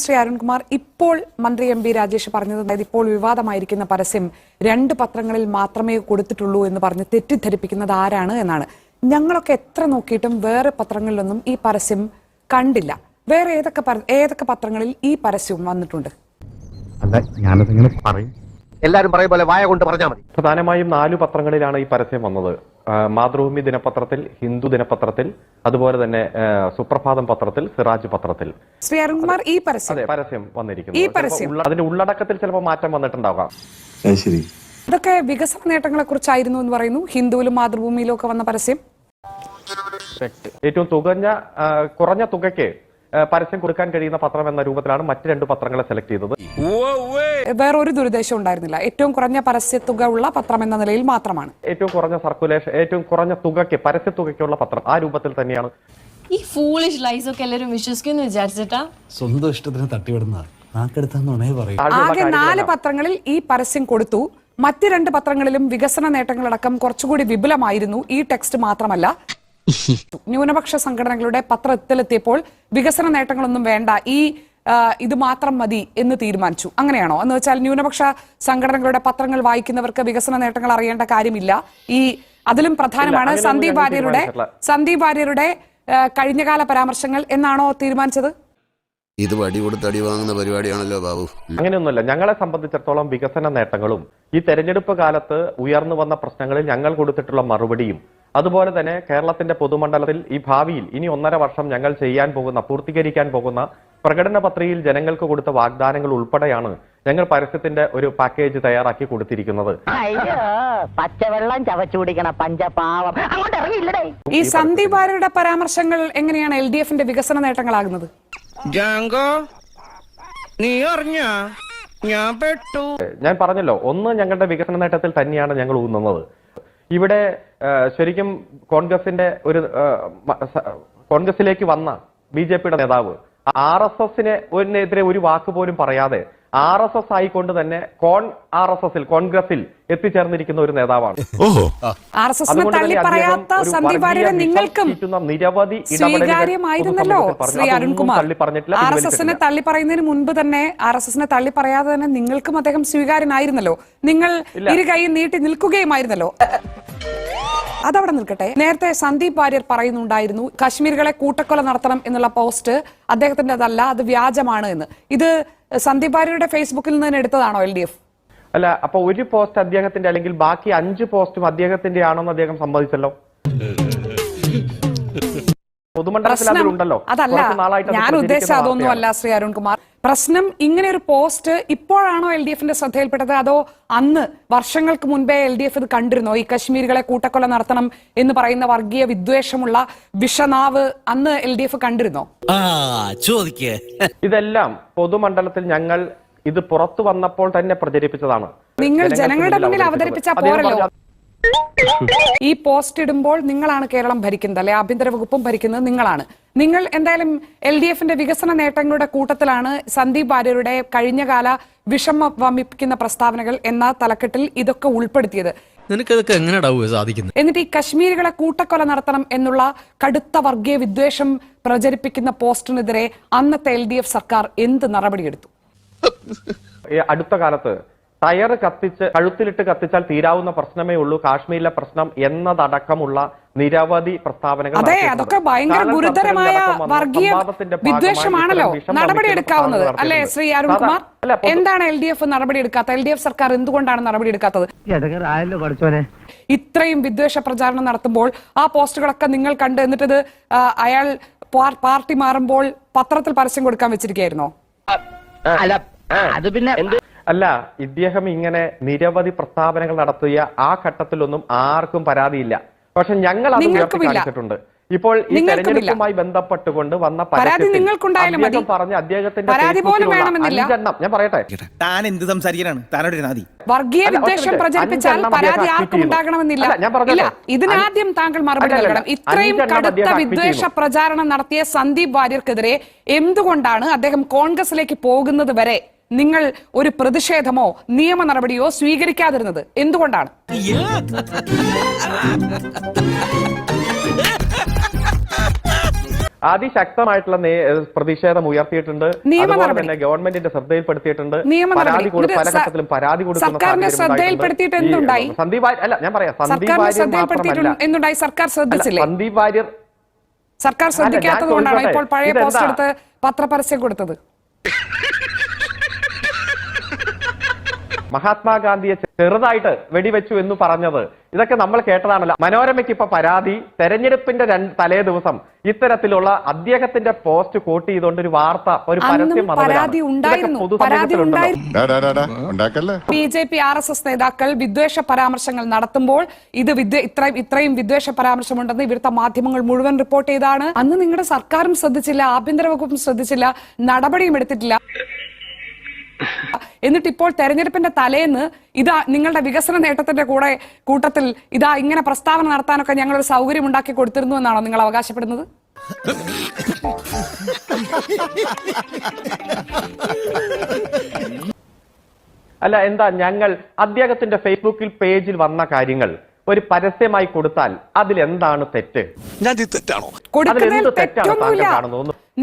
ശ്രീ അരുൺകുമാർ, ഇപ്പോൾ മന്ത്രി M B Rajesh പറഞ്ഞത്, അതായത് ഇപ്പോൾ വിവാദമായിരിക്കുന്ന പരസ്യം 2 പത്രങ്ങളിൽ മാത്രമേ കൊടുത്തിട്ടുള്ളൂ എന്ന് പറഞ്ഞ് തെറ്റിദ്ധരിപ്പിക്കുന്നത് ആരാണ് എന്നാണ്. ഞങ്ങളൊക്കെ എത്ര നോക്കിയിട്ടും വേറെ പത്രങ്ങളിലൊന്നും ഈ പരസ്യം കണ്ടില്ല. വേറെ ഏതൊക്കെ പത്രങ്ങളിൽ ഈ പരസ്യം വന്നിട്ടുണ്ട്? എല്ലാരും പറയും പോലെ വായ കൊണ്ട് പറഞ്ഞാൽ മതി. പ്രധാനമായും 4 പത്രങ്ങളിലാണ് ഈ പരസ്യം വന്നത്. മാതൃഭൂമി ദിനപത്രത്തിൽ, ഹിന്ദു ദിനപത്രത്തിൽ, അതുപോലെ തന്നെ സുപ്രഭാതം പത്രത്തിൽ, സിറാജ് പത്രത്തിൽ. ശ്രീ അരുൺകുമാർ, ഈ പരസ്യം വന്നിരിക്കുന്നു. അതിന്റെ ഉള്ളടക്കത്തിൽ ചിലപ്പോൾ മാറ്റം വന്നിട്ടുണ്ടാകാം. ഇതൊക്കെ വികസന നേട്ടങ്ങളെ കുറിച്ചായിരുന്നു എന്ന് പറയുന്നു. ഹിന്ദുവിലും മാതൃഭൂമിയിലും ഒക്കെ വന്ന പരസ്യം ഏറ്റവും കുറഞ്ഞ തുകയ്ക്ക് പരസ്യം കൊടുക്കാൻ കഴിയുന്ന പത്രം എന്ന രൂപത്തിലാണ് മറ്റ് 2 പത്രങ്ങളെ സെലക്ട് ചെയ്തത്. വേറൊരു ദുരുദ്ദേശം ഉണ്ടായിരുന്നില്ല. ഏറ്റവും കുറഞ്ഞ പരസ്യത്തുക ഉള്ള പത്രം എന്ന നിലയിൽ മാത്രമാണ്. ഏറ്റവും കുറഞ്ഞ സർക്കുലേഷൻ, ഏറ്റവും കുറഞ്ഞ തുകയ്ക്ക്, പരസ്യത്തുകയ്ക്കുള്ള പത്രം ആ രൂപത്തിൽ തന്നെയാണ്. ഈ ഫൂളിഷ് ലൈസ് ഒക്കെ എല്ലാവരും വിശ്വസിക്കുന്നു വിചാരിച്ചിട്ടാ സ്വന്തം ഇഷ്ടത്തിന് തട്ടിവിടുന്ന ആകെ 4 പത്രങ്ങളിൽ ഈ പരസ്യം കൊടുത്തു. മറ്റ് 2 പത്രങ്ങളിലും വികസന നേട്ടങ്ങളടക്കം കുറച്ചുകൂടി വിപുലമായിരുന്നു. ഈ ടെക്സ്റ്റ് മാത്രമല്ല, ന്യൂനപക്ഷ സംഘടനകളുടെ പത്രത്തിലെത്തിയപ്പോൾ വികസന നേട്ടങ്ങളൊന്നും വേണ്ട, ഇത് മാത്രം മതി എന്ന് തീരുമാനിച്ചു. അങ്ങനെയാണോ? എന്ന് വെച്ചാൽ ന്യൂനപക്ഷ സംഘടനകളുടെ പത്രങ്ങൾ വായിക്കുന്നവർക്ക് വികസന നേട്ടങ്ങൾ അറിയേണ്ട കാര്യമില്ല. അതിലും പ്രധാനമാണ് സന്ദീപ് വാര്യരുടെ കഴിഞ്ഞകാല പരാമർശങ്ങൾ എന്നാണോ തീരുമാനിച്ചത്? ഇത് വടി കൊടുത്ത് അടി വാങ്ങുന്ന പരിപാടിയാണല്ലോ ബാബു. അങ്ങനെയൊന്നുമല്ല. ഞങ്ങളെ സംബന്ധിച്ചിടത്തോളം വികസന നേട്ടങ്ങളും ഈ തെരഞ്ഞെടുപ്പ് കാലത്ത് ഉയർന്നു വന്ന പ്രശ്നങ്ങളിൽ ഞങ്ങൾ കൊടുത്തിട്ടുള്ള മറുപടിയും, അതുപോലെ തന്നെ കേരളത്തിന്റെ പൊതുമണ്ഡലത്തിൽ ഈ ഭാവിയിൽ ഇനി 1.5 വർഷം ഞങ്ങൾ പൂർത്തീകരിക്കാൻ പോകുന്ന പ്രകടന പത്രികയിൽ ജനങ്ങൾക്ക് കൊടുത്ത വാഗ്ദാനങ്ങൾ ഉൾപ്പെടെയാണ് ഞങ്ങൾ പരസ്യത്തിന്റെ ഒരു പാക്കേജ് തയ്യാറാക്കി കൊടുത്തിരിക്കുന്നത്. പച്ചവെള്ളം ചവച്ചുകുടിക്കണ പഞ്ചപാവം. ഈ സന്ദീപ് വാര്യരുടെ പരാമർശങ്ങൾ എങ്ങനെയാണ് LDFന്റെ വികസന നേട്ടങ്ങളാകുന്നത്? ഞാൻ പറഞ്ഞല്ലോ, ഒന്ന് ഞങ്ങളുടെ വികസന നേട്ടത്തിൽ തന്നെയാണ് ഞങ്ങൾ ഊന്നുന്നത്. ഇവിടെ ശരിക്കും കോൺഗ്രസിലേക്ക് വന്ന BJPയുടെ നേതാവ് RSSനെതിരെ ഒരു വാക്ക് പോലും പറയാതെ RSS ആയിക്കൊണ്ട് തന്നെ കോൺഗ്രസിൽ എത്തിച്ചേർന്നിരിക്കുന്ന ഒരു നേതാവാണ്. നിരവധി RSSനെ തള്ളി പറയുന്നതിന് മുൻപ് തന്നെ, RSSനെ തള്ളി പറയാതെ തന്നെ നിങ്ങൾക്കും അദ്ദേഹം സ്വീകാര്യനായിരുന്നല്ലോ. നിങ്ങൾ ഇരു കൈ നീട്ടി നിൽക്കുകയുമായിരുന്നല്ലോ. അതവിടെ നിൽക്കട്ടെ. നേരത്തെ സന്ദീപ് വാര്യർ പറയുന്നുണ്ടായിരുന്നു കശ്മീരികളെ കൂട്ടക്കൊല നടത്തണം എന്നുള്ള പോസ്റ്റ് അദ്ദേഹത്തിൻ്റെതല്ല, അത് വ്യാജമാണ് എന്ന്. ഇത് സന്ദീപ് വാര്യരുടെ ഫേസ്ബുക്കിൽ നിന്ന് എടുത്തതാണോ LDF? അല്ല. അപ്പൊ ഒരു പോസ്റ്റ് അദ്ദേഹത്തിന്റെ, അല്ലെങ്കിൽ ബാക്കി 5 പോസ്റ്റും അദ്ദേഹത്തിന്റെ ആണോന്ന് അദ്ദേഹം സമ്മതിച്ചല്ലോ. അതല്ല, ഞാൻ ഉദ്ദേശിച്ച അതൊന്നുമല്ല ശ്രീ അരുൺകുമാർ. പ്രശ്നം, ഇങ്ങനെ ഒരു പോസ്റ്റ് ഇപ്പോഴാണോ LDFന്റെ ശ്രദ്ധയിൽപ്പെട്ടത്, അതോ അന്ന് വർഷങ്ങൾക്ക് മുൻപേ LDF ഇത് കണ്ടിരുന്നോ? ഈ കശ്മീരികളെ കൂട്ടക്കൊല നടത്തണം എന്ന് പറയുന്ന വർഗീയ വിദ്വേഷമുള്ള വിഷനാവ് അന്ന് LDF കണ്ടിരുന്നോ? ഇതെല്ലാം പൊതുമണ്ഡലത്തിൽ ഞങ്ങൾ ഇത് പുറത്തു വന്നപ്പോൾ തന്നെ പ്രചരിപ്പിച്ചതാണ്. നിങ്ങൾ ജനങ്ങളുടെ മുന്നിൽ അവതരിപ്പിച്ച പോരല്ലോ. ഈ പോസ്റ്റ് ഇടുമ്പോൾ നിങ്ങളാണ് കേരളം ഭരിക്കുന്നത്, അല്ലെ? ആഭ്യന്തര വകുപ്പും ഭരിക്കുന്നത് നിങ്ങളാണ്. നിങ്ങൾ എന്തായാലും LDFന്റെ വികസന നേട്ടങ്ങളുടെ കൂട്ടത്തിലാണ് സന്ദീപ് വാര്യരുടെ കഴിഞ്ഞകാല വിഷമ വമിപ്പിക്കുന്ന പ്രസ്താവനകൾ എന്ന തലക്കെട്ടിൽ ഇതൊക്കെ ഉൾപ്പെടുത്തിയത്. നിനക്കതൊക്കെ എങ്ങനെയാ സാധിക്കുന്നത്? എന്നിട്ട് ഈ കശ്മീരികളെ കൂട്ടക്കൊല നടത്തണം എന്നുള്ള കടുത്ത വർഗീയ വിദ്വേഷം പ്രചരിപ്പിക്കുന്ന പോസ്റ്റിനെതിരെ അന്നത്തെ LDF സർക്കാർ എന്ത് നടപടിയെടുത്തു? അടുത്ത കാലത്ത് ടയർ കഴുത്തിലിട്ട് കത്തിച്ചാൽ തീരാവുന്ന പ്രശ്നമേ ഉള്ളൂ കാശ്മീരിലെ പ്രശ്നം എന്നതടക്കമുള്ള നിരവധി പ്രസ്താവനകൾ. അതെ, അതൊക്കെ ഭയങ്കര ഗുരുതരമായ വർഗീയ വിദ്വേഷമാണല്ലോ. നടപടിയെടുക്കാവുന്നത് അല്ലെ ശ്രീ അരുൺകുമാർ? എന്താണ് LDF നടപടിയെടുക്കാത്തത്? LDF സർക്കാർ എന്തുകൊണ്ടാണ് നടപടിയെടുക്കാത്തത്? ഇത്രയും വിദ്വേഷ പ്രചാരണം നടത്തുമ്പോൾ ആ പോസ്റ്റുകളൊക്കെ നിങ്ങൾ കണ്ട്, എന്നിട്ടത് അയാൾ പാർട്ടി മാറുമ്പോൾ പത്രത്തിൽ പരസ്യം കൊടുക്കാൻ വെച്ചിരിക്കുകയായിരുന്നോ? അല്ല, ഇദ്ദേഹം ഇങ്ങനെ നിരവധി പ്രസ്താവനകൾ നടത്തിയ ആ ഘട്ടത്തിലൊന്നും ആർക്കും പരാതിയില്ല. പക്ഷെ ഞങ്ങൾ അത് ഉയർത്തിക്കാണിച്ചിട്ടുണ്ട്. ഇപ്പോൾ ഈ തെരഞ്ഞെടുപ്പുമായി ബന്ധപ്പെട്ടുകൊണ്ട് വന്ന അദ്ദേഹം പറഞ്ഞ അദ്ദേഹത്തിന്റെ 5 ഞാൻ പറയട്ടെ, താൻ എന്ത് സംസാരിക്കാനാണ്? വർഗീയ വിദ്വേഷം പ്രചരിപ്പിച്ചാൽ പരാതി ആർക്കും ഉണ്ടാകണമെന്നില്ല. ഇതിനാദ്യം താങ്കൾ മറുപടി നൽകണം. ഇത്രയും കടുത്ത വിദ്വേഷ പ്രചാരണം നടത്തിയ സന്ദീപ് വാര്യർക്കെതിരെ എന്തുകൊണ്ടാണ് അദ്ദേഹം കോൺഗ്രസിലേക്ക് പോകുന്നത് വരെ നിങ്ങൾ ഒരു പ്രതിഷേധമോ നിയമ നടപടിയോ സ്വീകരിക്കാതിരുന്നത്? എന്തുകൊണ്ടാണ്? അതിശക്തമായിട്ടുള്ള പ്രതിഷേധം ഉയർത്തിയിട്ടുണ്ട്. അതുപോലെ തന്നെ ഗവൺമെന്റിന്റെ ശ്രദ്ധയിൽപ്പെടുത്തിയിട്ടുണ്ട്. പരാതി പല ഘട്ടത്തിലും പരാതി കൊടുക്കുന്ന സന്ദീപ് അല്ല ഞാൻ പറയാം സന്ദീപ് വാര്യർ സർക്കാർ ശ്രദ്ധിക്കാത്തത് കൊണ്ടാണ് ഇപ്പോൾ പഴയ പോസ്റ്റ് എടുത്ത് പത്രപരസ്യം കൊടുത്തത്. മഹാത്മാഗാന്ധിയെ ചെറുതായിട്ട് വെടിവെച്ചു എന്ന് പറഞ്ഞത് ഇതൊക്കെ നമ്മൾ കേട്ടതാണല്ലോ. മനോരമയ്ക്ക് ഇപ്പൊ പരാതി, തെരഞ്ഞെടുപ്പിന്റെ തലേ ദിവസം ഇത്തരത്തിലുള്ള അദ്ദേഹത്തിന്റെ പോസ്റ്റ് കോട്ട് ചെയ്തുകൊണ്ട് ഒരു വാർത്ത, ഒരു പരസ്യം BJP RSS നേതാക്കൾ വിദ്വേഷ പരാമർശങ്ങൾ നടത്തുമ്പോൾ ഇത് ഇത്രയും വിദ്വേഷ പരാമർശമുണ്ടെന്ന് ഇവിടുത്തെ മാധ്യമങ്ങൾ മുഴുവൻ റിപ്പോർട്ട് ചെയ്താണ്. അന്ന് നിങ്ങളുടെ സർക്കാരും ശ്രദ്ധിച്ചില്ല, ആഭ്യന്തര വകുപ്പും ശ്രദ്ധിച്ചില്ല, നടപടിയും എടുത്തിട്ടില്ല. എന്നിട്ട് ഇപ്പോൾ തെരഞ്ഞെടുപ്പിന്റെ തലേന്ന് ഇതാ നിങ്ങളുടെ വികസന നേട്ടത്തിന്റെ കൂട്ടത്തിൽ ഇതാ ഇങ്ങനെ പ്രസ്താവന നടത്താനൊക്കെ ഞങ്ങളൊരു സൗകര്യം ഉണ്ടാക്കി കൊടുത്തിരുന്നു എന്നാണോ നിങ്ങൾ അവകാശപ്പെടുന്നത്? അല്ല, എന്താ ഞങ്ങൾ അദ്ദേഹത്തിന്റെ ഫേസ്ബുക്കിൽ പേജിൽ വന്ന കാര്യങ്ങൾ ഒരു പരസ്യമായി കൊടുത്താൽ അതിലെന്താണ് തെറ്റ്? കൊടുക്കുന്നതിൽ തെറ്റൊന്നുമില്ല.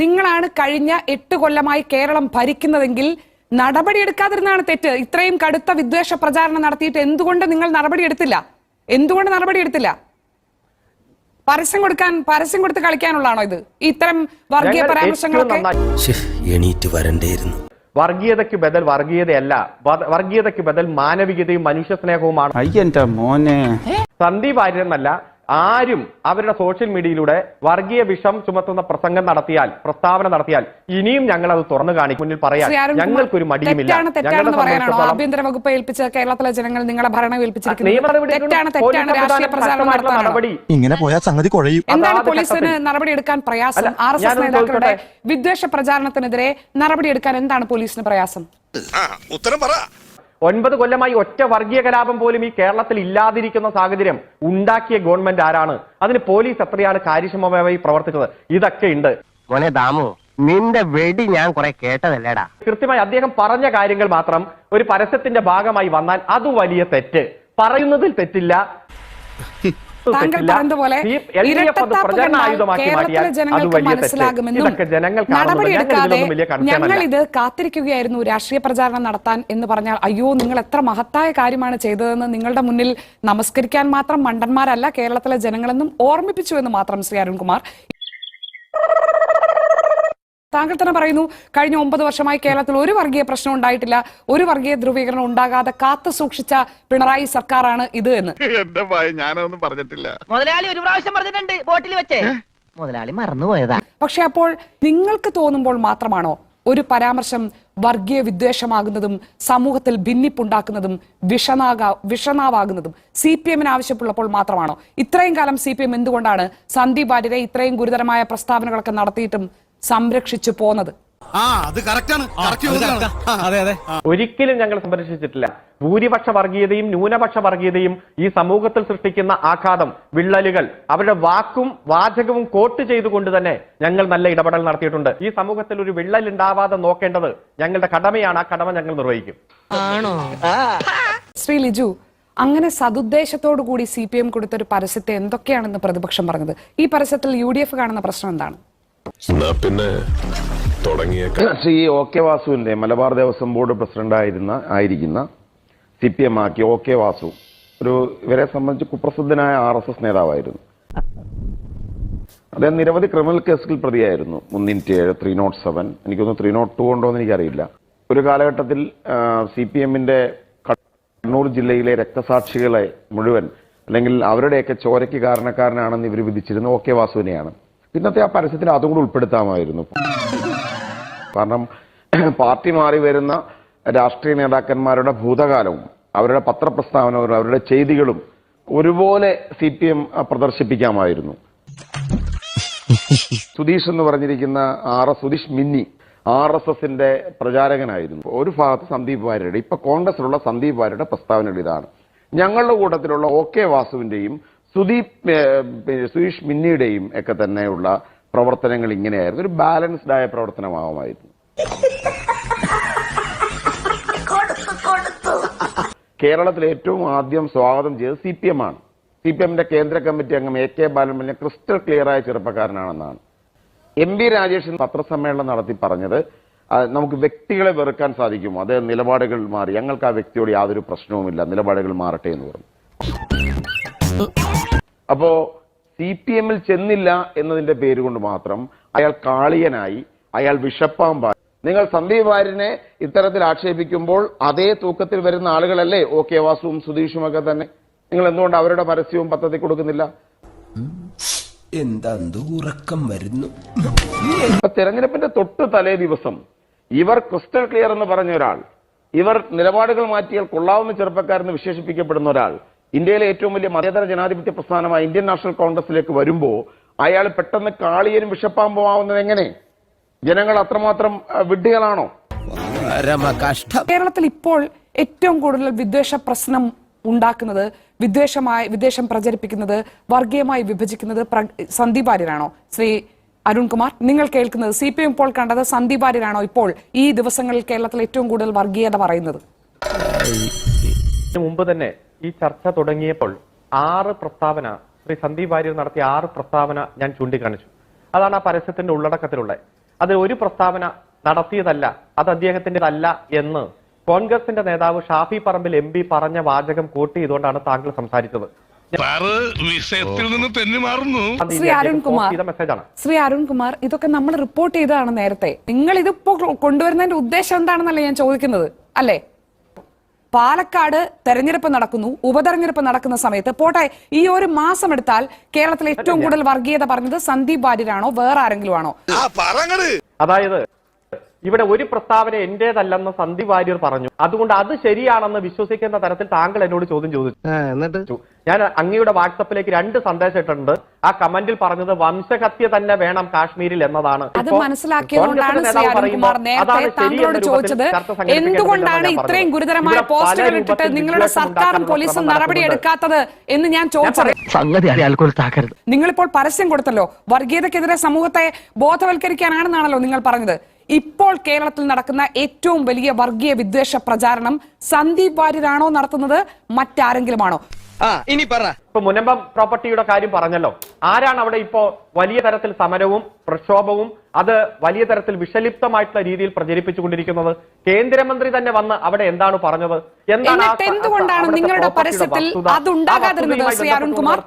നിങ്ങളാണ് കഴിഞ്ഞ 8 കൊല്ലമായി കേരളം ഭരിക്കുന്നതെങ്കിൽ നടപടിയെടുക്കാതിരുന്നാണ് തെറ്റ്. ഇത്രയും കടുത്ത വിദ്വേഷ പ്രചാരണം നടത്തിയിട്ട് എന്തുകൊണ്ട് നിങ്ങൾ നടപടിയെടുത്തില്ല? പരസ്യം കൊടുത്ത് കളിക്കാനുള്ളതാണോ ഇത്? ഇത്തരം വർഗീയ പരാമർശങ്ങളൊക്കെ എണീറ്റ് വരണ്ടേയിരുന്നു. വർഗീയതയ്ക്ക് ബദൽ വർഗീയതയല്ല, വർഗീയതയ്ക്ക് ബദൽ മാനവികതയും മനുഷ്യ സ്നേഹവുമാണ്. സന്ദീപ് വാര്യർ എന്നല്ല ആരും അവരുടെ സോഷ്യൽ മീഡിയയിലൂടെ വർഗീയ വിഷം ചുമത്തുന്ന പ്രസ്താവന നടത്തിയാൽ ഇനിയും ഞങ്ങൾ അത് തുറന്നു കാണിക്കും, മുന്നിൽ പറയാൻ ഞങ്ങൾക്കൊരു മടിയുമില്ല. ആഭ്യന്തര വകുപ്പ് ഏൽപ്പിച്ച കേരളത്തിലെ ജനങ്ങൾ നിങ്ങളെ ഭരണം നടപടി ഇങ്ങനെ പോയാൽ സംഗതി കുഴയും. എന്താണ് പോലീസിന് നടപടിയെടുക്കാൻ പ്രയാസം? RSS നേതാക്കളുടെ വിദ്വേഷ പ്രചാരണത്തിനെതിരെ നടപടിയെടുക്കാൻ എന്താണ് പോലീസിന് പ്രയാസം? ഉത്തരം പറ. 9 കൊല്ലമായി ഒറ്റ വർഗീയ കലാപം പോലും ഈ കേരളത്തിൽ ഇല്ലാതിരിക്കുന്ന സാഹചര്യം ഉണ്ടാക്കിയ ഗവൺമെന്റ് ആരാണ്? അതിന് പോലീസ് എത്രയാണ് കാര്യക്ഷമമായി പ്രവർത്തിച്ചത്? ഇതൊക്കെ ഉണ്ട്. മോനെ ദാമു, നിന്റെ വെടി ഞാൻ കുറെ കേട്ടതല്ലേടാ. കൃത്യമായി അദ്ദേഹം പറഞ്ഞ കാര്യങ്ങൾ മാത്രം ഒരു പരസ്യത്തിന്റെ ഭാഗമായി വന്നാൽ അത് വലിയ തെറ്റ്. പറയുന്നതിൽ തെറ്റില്ല. താങ്കൾ പറഞ്ഞതുപോലെ കേരളത്തിലെ ജനങ്ങൾക്ക് മനസ്സിലാകുമെന്നും നടപടിയെടുക്കാതെ ഞങ്ങൾ ഇത് കാത്തിരിക്കുകയായിരുന്നു രാഷ്ട്രീയ പ്രചാരണം നടത്താൻ എന്ന് പറഞ്ഞാൽ അയ്യോ നിങ്ങൾ എത്ര മഹത്തായ കാര്യമാണ് ചെയ്തതെന്ന് നിങ്ങളുടെ മുന്നിൽ നമസ്കരിക്കാൻ മാത്രം മണ്ടന്മാരല്ല കേരളത്തിലെ ജനങ്ങളെന്നും ഓർമ്മിപ്പിച്ചു എന്ന് മാത്രം ശ്രീ അരുൺകുമാർ. താങ്കൾ തന്നെ പറയുന്നു കഴിഞ്ഞ 9 വർഷമായി കേരളത്തിൽ ഒരു വർഗീയ പ്രശ്നം ഉണ്ടായിട്ടില്ല, ഒരു വർഗീയ ധ്രുവീകരണം ഉണ്ടാകാതെ കാത്തു സൂക്ഷിച്ച പിണറായി സർക്കാരാണ് ഇത് എന്ന്. ഞാനൊന്നും പറഞ്ഞിട്ടില്ല. മുതലാളി ഒരു പ്രാവശ്യം പറഞ്ഞിട്ടുണ്ട് ബോട്ടിൽ വെച്ച്. മുതലാളി മറന്നുപോയതാ. പക്ഷെ അപ്പോൾ നിങ്ങൾക്ക് തോന്നുമ്പോൾ മാത്രമാണോ ഒരു പരാമർശം വർഗീയ വിദ്വേഷമാകുന്നതും സമൂഹത്തിൽ ഭിന്നിപ്പുണ്ടാക്കുന്നതും വിഷനാവാകുന്നതും CPM-ന് ആവശ്യമുള്ളപ്പോൾ മാത്രമാണോ? ഇത്രയും കാലം CPM എന്തുകൊണ്ടാണ് സന്ദീപ് വാര്യരെ ഇത്രയും ഗുരുതരമായ പ്രസ്താവനകളൊക്കെ നടത്തിയിട്ടും സംരക്ഷിച്ചു പോന്നത്? ഒരിക്കലും ഞങ്ങൾ സംരക്ഷിച്ചിട്ടില്ല. ഭൂരിപക്ഷ വർഗീയതയും ന്യൂനപക്ഷ വർഗീയതയും ഈ സമൂഹത്തിൽ സൃഷ്ടിക്കുന്ന ആഘാതം, വിള്ളലുകൾ, അവരുടെ വാക്കും വാചകവും കോട്ട് ചെയ്തുകൊണ്ട് തന്നെ ഞങ്ങൾ നല്ല ഇടപെടൽ നടത്തിയിട്ടുണ്ട്. ഈ സമൂഹത്തിൽ ഒരു വിള്ളൽ ഉണ്ടാവാതെ നോക്കേണ്ടത് ഞങ്ങളുടെ കടമയാണ്. ആ കടമ ഞങ്ങൾ നിർവഹിക്കും. ശ്രീ ലിജു, അങ്ങനെ സതുദ്ദേശത്തോടു കൂടി CPM കൊടുത്തൊരു പരസ്യത്തെ എന്തൊക്കെയാണെന്ന് പ്രതിപക്ഷം പറഞ്ഞത്? ഈ പരസ്യത്തിൽ UDF കാണുന്ന പ്രശ്നം എന്താണ്? പിന്നെ ശ്രീ OK വാസുവിന്റെ മലബാർ ദേവസ്വം ബോർഡ് പ്രസിഡന്റ് ആയിരിക്കുന്ന CPM ആക്കി OK വാസു ഇവരെ സംബന്ധിച്ച് കുപ്രസിദ്ധനായ RSS നേതാവായിരുന്നു. അദ്ദേഹം നിരവധി ക്രിമിനൽ കേസുകൾ പ്രതിയായിരുന്നു. 307, 307, എനിക്കൊന്ന് 302 ഉണ്ടോ എന്ന് എനിക്കറിയില്ല. ഒരു കാലഘട്ടത്തിൽ CPM-ന്റെ കണ്ണൂർ ജില്ലയിലെ രക്തസാക്ഷികളെ മുഴുവൻ അല്ലെങ്കിൽ അവരുടെയൊക്കെ ചോരയ്ക്ക് കാരണക്കാരനാണെന്ന് ഇവർ വിധിച്ചിരുന്ന OK വാസുവിനെയാണ്. ഇന്നത്തെ ആ പരസ്യത്തിൽ അതും കൂടി ഉൾപ്പെടുത്താമായിരുന്നു. കാരണം പാർട്ടി മാറി വരുന്ന രാഷ്ട്രീയ നേതാക്കന്മാരുടെ ഭൂതകാലവും അവരുടെ പത്രപ്രസ്താവനകളും അവരുടെ ചെയ്തികളും ഒരുപോലെ CPM പ്രദർശിപ്പിക്കാമായിരുന്നു. സുധീഷ് എന്ന് പറഞ്ഞിരിക്കുന്ന സുധീഷ് മിന്നി RSSന്റെ പ്രചാരകനായിരുന്നു. ഒരു ഭാഗത്ത് സന്ദീപ് വാര്യരുടെ, ഇപ്പൊ കോൺഗ്രസിലുള്ള സന്ദീപ് വാര്യരുടെ പ്രസ്താവനകൾ ഇതാണ്. ഞങ്ങളുടെ കൂട്ടത്തിലുള്ള OK വാസുവിന്റെയും സുധീഷ് മിന്നിയുടെയും ഒക്കെ തന്നെയുള്ള പ്രവർത്തനങ്ങൾ ഇങ്ങനെയായിരുന്നു. ഒരു ബാലൻസ്ഡ് ആയ പ്രവർത്തനമാവുമായിരുന്നു. കേരളത്തിൽ ഏറ്റവും ആദ്യം സ്വാഗതം ചെയ്തത് CPM ആണ്. CPM-ന്റെ കേന്ദ്ര കമ്മിറ്റി അംഗം AK ബാലൻ ക്രിസ്റ്റൽ ക്ലിയർ ആയ ചെറുപ്പക്കാരനാണെന്നാണ്. MP രാജേഷ് പത്രസമ്മേളനം നടത്തി പറഞ്ഞത് നമുക്ക് വ്യക്തികളെ വെറുക്കാൻ സാധിക്കുമോ? അത് നിലപാടുകൾ മാറി, ഞങ്ങൾക്ക് ആ വ്യക്തിയോട് യാതൊരു പ്രശ്നവുമില്ല, നിലപാടുകൾ മാറട്ടെ എന്ന് പറഞ്ഞു. അപ്പോ CPM ചെന്നില്ല എന്നതിന്റെ പേര് കൊണ്ട് മാത്രം അയാൾ കാളിയനായി, അയാൾ വിഷപ്പാമ്പായി. നിങ്ങൾ സന്ദീപ് വാര്യനെ ഇത്തരത്തിൽ ആക്ഷേപിക്കുമ്പോൾ അതേ തൂക്കത്തിൽ വരുന്ന ആളുകളല്ലേ OK വാസുവും സുധീഷും ഒക്കെ തന്നെ? നിങ്ങൾ എന്തുകൊണ്ട് അവരുടെ പരസ്യവും പത്രത്തിൽ കൊടുക്കുന്നില്ല? എന്താ ഉറക്കം വരുന്നു. തെരഞ്ഞെടുപ്പിന്റെ തൊട്ട് തലേ ദിവസം ഇവർ ക്രിസ്റ്റൽ ക്ലിയർ എന്ന് പറഞ്ഞ ഒരാൾ, ഇവർ നിലപാടുകൾ മാറ്റിയാൽ കൊള്ളാവുന്ന ചെറുപ്പക്കാരെന്ന് വിശേഷിപ്പിക്കപ്പെടുന്ന ഒരാൾ ഇന്ത്യയിലെ ഏറ്റവും വലിയ മതേതര ജനാധിപത്യ പ്രസ്ഥാനമായ ഇന്ത്യൻ നാഷണൽ കോൺഗ്രസിലേക്ക് വരുമ്പോൾ അയാൾ പെട്ടെന്ന് കാളിയനും വിഷപ്പാമ്പുമാവുന്നത് എങ്ങനെ? ജനങ്ങൾ അത്രമാത്രം വിഡ്ഢികളാണോ? കേരളത്തിൽ ഇപ്പോൾ ഏറ്റവും കൂടുതൽ വിദ്വേഷ പ്രശ്നം ഉണ്ടാക്കുന്നത്, വിദ്വേഷം പ്രചരിപ്പിക്കുന്നത്, വർഗീയമായി വിഭജിക്കുന്നത് സന്ദീപ് വാര്യരാണോ? ശ്രീ അരുൺകുമാർ, നിങ്ങൾ കേൾക്കുന്നത് CPM ഇപ്പോൾ കണ്ടത് സന്ദീപ് വാര്യരാണോ ഇപ്പോൾ ഈ ദിവസങ്ങളിൽ കേരളത്തിൽ ഏറ്റവും കൂടുതൽ വർഗീയത പറയുന്നത്? മുമ്പ് തന്നെ ഈ ചർച്ച തുടങ്ങിയപ്പോൾ 6 പ്രസ്താവന ശ്രീ സന്ദീപ് വാര്യർ നടത്തിയ 6 പ്രസ്താവന ഞാൻ ചൂണ്ടിക്കാണിച്ചു. അതാണ് ആ പരസ്യത്തിന്റെ ഉള്ളടക്കത്തിലുള്ളത്. അത് ഒരു പ്രസ്താവന നടത്തിയതല്ല, അത് അദ്ദേഹത്തിൻ്റെതല്ല എന്ന് കോൺഗ്രസിന്റെ നേതാവ് ഷാഫി പറമ്പിൽ MP പറഞ്ഞ വാചകം കോട്ട് ചെയ്തുകൊണ്ടാണ് താങ്കൾ സംസാരിച്ചത്. ശ്രീ അരുൺകുമാർ, ഇതൊക്കെ നമ്മൾ റിപ്പോർട്ട് ചെയ്തതാണ് നേരത്തെ. നിങ്ങൾ ഇതിപ്പോ കൊണ്ടുവരുന്നതിന്റെ ഉദ്ദേശം എന്താണെന്നല്ലേ ഞാൻ ചോദിക്കുന്നത്, അല്ലേ? പാലക്കാട് തെരഞ്ഞെടുപ്പ് നടക്കുന്നു, ഉപതെരഞ്ഞെടുപ്പ് നടക്കുന്ന സമയത്ത് പോട്ടെ, ഈ ഒരു മാസം എടുത്താൽ കേരളത്തിൽ ഏറ്റവും കൂടുതൽ വർഗീയത പറഞ്ഞത് സന്ദീപ് വാര്യരാണോ വേറെ ആരെങ്കിലും ആണോ? അതായത് ഇവിടെ ഒരു പ്രസ്താവന എന്റേതല്ലെന്ന് സന്ദീപ് വാര്യർ പറഞ്ഞു. അതുകൊണ്ട് അത് ശരിയാണെന്ന് വിശ്വസിക്കുന്ന തരത്തിൽ താങ്കൾ എന്നോട് ചോദ്യം ചോദിച്ചു. ഞാൻ അങ്ങയുടെ വാട്സപ്പിലേക്ക് 2 സന്ദേശം ഇട്ടിട്ടുണ്ട്. ആ കമന്റിൽ പറഞ്ഞത് വംശഹത്യ തന്നെ വേണം കാശ്മീരിൽ എന്നതാണ്. അത് മനസ്സിലാക്കിയതുകൊണ്ടാണ് ശ്രീ അരുൺകുമാർ നേരത്തെ താങ്കളോട് ചോദിച്ചത് എന്തുകൊണ്ടാണ് ഇത്രയും ഗുരുതരമായ പോസ്റ്റുകൾ ഇട്ടിട്ട് നിങ്ങളുടെ സർക്കാരും പോലീസും നടപടി എടുക്കാത്തത് എന്ന് ഞാൻ ചോദിച്ചത്. നിങ്ങളിപ്പോൾ പരസ്യം കൊടുത്തല്ലോ, വർഗീയതയ്ക്കെതിരെ സമൂഹത്തെ ബോധവൽക്കരിക്കാനാണെന്നാണല്ലോ നിങ്ങൾ പറഞ്ഞത്. ഇപ്പോൾ കേരളത്തിൽ നടക്കുന്ന ഏറ്റവും വലിയ വർഗീയ വിദ്വേഷ പ്രചാരണം സന്ദീപ് വാര്യരാണോ നടത്തുന്നത്, മറ്റാരെങ്കിലും ആണോ? ഇനി പറ. ഇപ്പൊ മുനമ്പം പ്രോപ്പർട്ടിയുടെ കാര്യം പറഞ്ഞല്ലോ. ആരാണ് അവിടെ ഇപ്പോ വലിയ തരത്തിൽ സമരവും പ്രക്ഷോഭവും അത് വലിയ തരത്തിൽ വിഷലിപ്തമായിട്ടുള്ള രീതിയിൽ പ്രചരിപ്പിച്ചുകൊണ്ടിരിക്കുന്നത്? കേന്ദ്രമന്ത്രി തന്നെ വന്ന് അവിടെ എന്താണ് പറഞ്ഞത്? എന്തുകൊണ്ടാണ് നിങ്ങളുടെ പരസ്യത്തിൽ അതുണ്ടാകാതിരുന്നത് ശ്രീ അരുൺകുമാർ?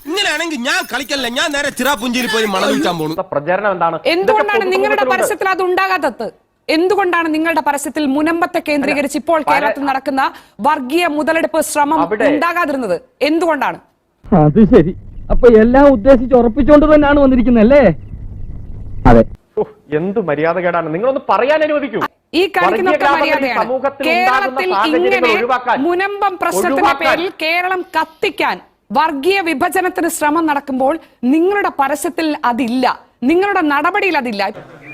ഇങ്ങനെയാണെങ്കിൽ ഞാൻ കളിക്കല്ല, ഞാൻ നേരെ ചിറാപുഞ്ചിയിൽ പോയി മണം വിൽക്കാൻ പോകുന്നു. പ്രചരണം എന്താണ്? എന്തുകൊണ്ടാണ് നിങ്ങളുടെ പരസ്യത്തിൽ അത് ഉണ്ടാകാത്തത്? എന്തുകൊണ്ടാണ് നിങ്ങളുടെ പരസ്യത്തിൽ മുനമ്പത്തെ കേന്ദ്രീകരിച്ച് ഇപ്പോൾ കേരളത്തിൽ നടക്കുന്ന വർഗീയ മുതലെടുപ്പ് ശ്രമം ഉണ്ടാകാതിരുന്നത്? എന്തുകൊണ്ടാണ്? അത് ശരി, അപ്പൊ എല്ലാം ഉദ്ദേശിച്ച് ഉറപ്പിച്ചുകൊണ്ട് തന്നെയാണ് വന്നിരിക്കുന്നല്ലേ? അതെ. എന്ത് മര്യാദകേടാണ്, നിങ്ങളൊന്ന് പറയാൻ അനുവദിക്കൂ. ഈ കാണിക്കുന്നൊക്കെ മര്യാദയാണ്. കേരളത്തിൽ ഇങ്ങനെ മുനമ്പം പ്രശ്നത്തിന്റെ പേരിൽ കേരളം കത്തിക്കാൻ വർഗീയ വിഭജനത്തിന് ശ്രമം നടക്കുമ്പോൾ നിങ്ങളുടെ പരസ്യത്തിൽ അതില്ല, നിങ്ങളുടെ നടപടിയിൽ അതില്ല.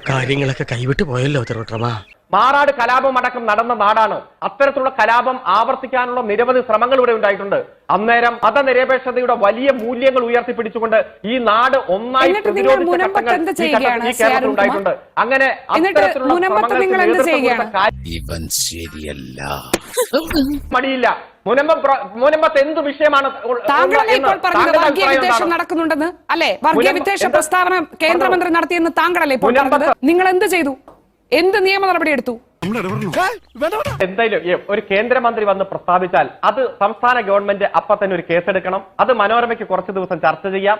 കാര്യങ്ങളൊക്കെ കൈവിട്ട് പോയല്ലോ തിരുവട്ടമാ. മാറാട് കലാപം അടക്കം നടന്ന നാടാണ്. അത്തരത്തിലുള്ള കലാപം ആവർത്തിക്കാനുള്ള നിരവധി ശ്രമങ്ങൾ ഇവിടെ ഉണ്ടായിട്ടുണ്ട്. അന്നേരം മതനിരപേക്ഷതയുടെ വലിയ മൂല്യങ്ങൾ ഉയർത്തിപ്പിടിച്ചുകൊണ്ട് ഈ നാട് ഒന്നായി പ്രതിരോധിച്ച ഘട്ടങ്ങൾ ഈ കേരളത്തിൽ ഉണ്ടായിട്ടുണ്ട്. അങ്ങനെ മടിയില്ല. മുനമ്പത്ത് എന്ത് വിഷയമാണ് നടക്കുന്നുണ്ടെന്ന് അല്ലെ? വർഗീയ വിദ്വേഷ പ്രസ്താവന കേന്ദ്രമന്ത്രി നടത്തിയെന്ന് താങ്കളല്ലേ ഇപ്പോൾ പറഞ്ഞത്? നിങ്ങൾ എന്ത് ചെയ്തു? എന്ത് നിയമ നടപടി എടുത്തു? എന്തായാലും ഒരു കേന്ദ്രമന്ത്രി വന്ന് പ്രസ്താവിച്ചാൽ അത് സംസ്ഥാന ഗവൺമെന്റ് അപ്പൊ തന്നെ ഒരു കേസെടുക്കണം. അത് മനോരമയ്ക്ക് കുറച്ച് ദിവസം ചർച്ച ചെയ്യാം.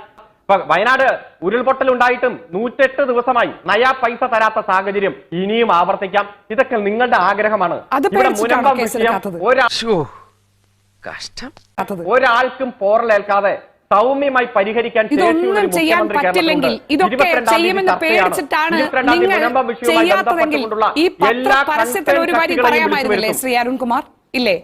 വയനാട് ഉരുൾപൊട്ടൽ ഉണ്ടായിട്ടും 108 ദിവസമായി നയാ പൈസ തരാത്ത സാഹചര്യം ഇനിയും ആവർത്തിക്കാം. ഇതൊക്കെ നിങ്ങളുടെ ആഗ്രഹമാണ്. ഒരാൾക്കും പോറലേൽക്കാതെ സൗമ്യമായി പരിഹരിക്കാൻ ഇതൊന്നും ചെയ്യാൻ പറ്റില്ലെങ്കിൽ, ഇതൊക്കെ ചെയ്യുമെന്ന് പേടിച്ചിട്ടാണ് നിങ്ങൾ ചെയ്യാത്തതെങ്കിൽ ഈ പരസ്യത്തിൽ ഒരു വരി പറയാമായിരുന്നില്ലേ ശ്രീ അരുൺകുമാർ? ഇല്ലേ?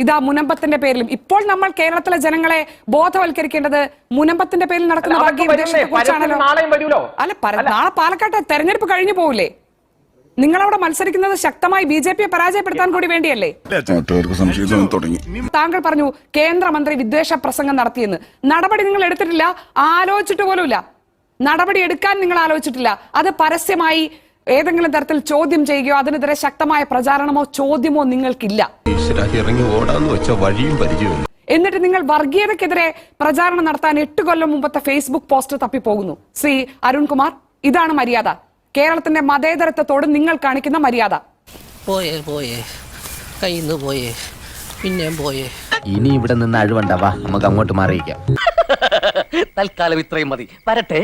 ഇതാ മുനമ്പത്തിന്റെ പേരിലും ഇപ്പോൾ നമ്മൾ കേരളത്തിലെ ജനങ്ങളെ ബോധവൽക്കരിക്കേണ്ടത് മുനമ്പത്തിന്റെ പേരിൽ നടക്കുന്ന വർഗീയ വിദ്വേഷത്തെ കുറിച്ചാണല്ലോ. അല്ല, നാളെ പാലക്കാട്ടെ തെരഞ്ഞെടുപ്പ് കഴിഞ്ഞു പോവില്ലേ? നിങ്ങളവിടെ മത്സരിക്കുന്നത് ശക്തമായി BJPയെ പരാജയപ്പെടുത്താൻ കൂടി വേണ്ടിയല്ലേ? താങ്കൾ പറഞ്ഞു കേന്ദ്രമന്ത്രി വിദ്വേഷ പ്രസംഗം നടത്തിയെന്ന്. നടപടി നിങ്ങൾ എടുത്തിട്ടില്ല, ആലോചിച്ചിട്ട് പോലുമില്ല. നടപടി എടുക്കാൻ നിങ്ങൾ ആലോചിച്ചിട്ടില്ല. അത് പരസ്യമായി ഏതെങ്കിലും തരത്തിൽ ചോദ്യം ചെയ്യുകയോ അതിനെതിരെ ശക്തമായ പ്രചാരണമോ ചോദ്യമോ നിങ്ങൾക്കില്ല. എന്നിട്ട് നിങ്ങൾ വർഗീയതയ്ക്കെതിരെ പ്രചാരണം നടത്താൻ 8 കൊല്ലം മുമ്പത്തെ ഫേസ്ബുക്ക് പോസ്റ്റ് തപ്പിപ്പോകുന്നു. ശ്രീ അരുൺകുമാർ, ഇതാണ് മര്യാദ. കേരളത്തിന്റെ മതേതരത്വത്തോട് നിങ്ങൾ കാണിക്കുന്ന മര്യാദ. പോയേ കയ്യിന്ന് പോയേ പിന്നെയും പോയേ. ഇനി ഇവിടെ നിന്ന് അഴിവണ്ടാവാ, നമുക്ക് അങ്ങോട്ട് മാറിയിക്കാം. തൽക്കാലം ഇത്രയും മതി. വരട്ടെ.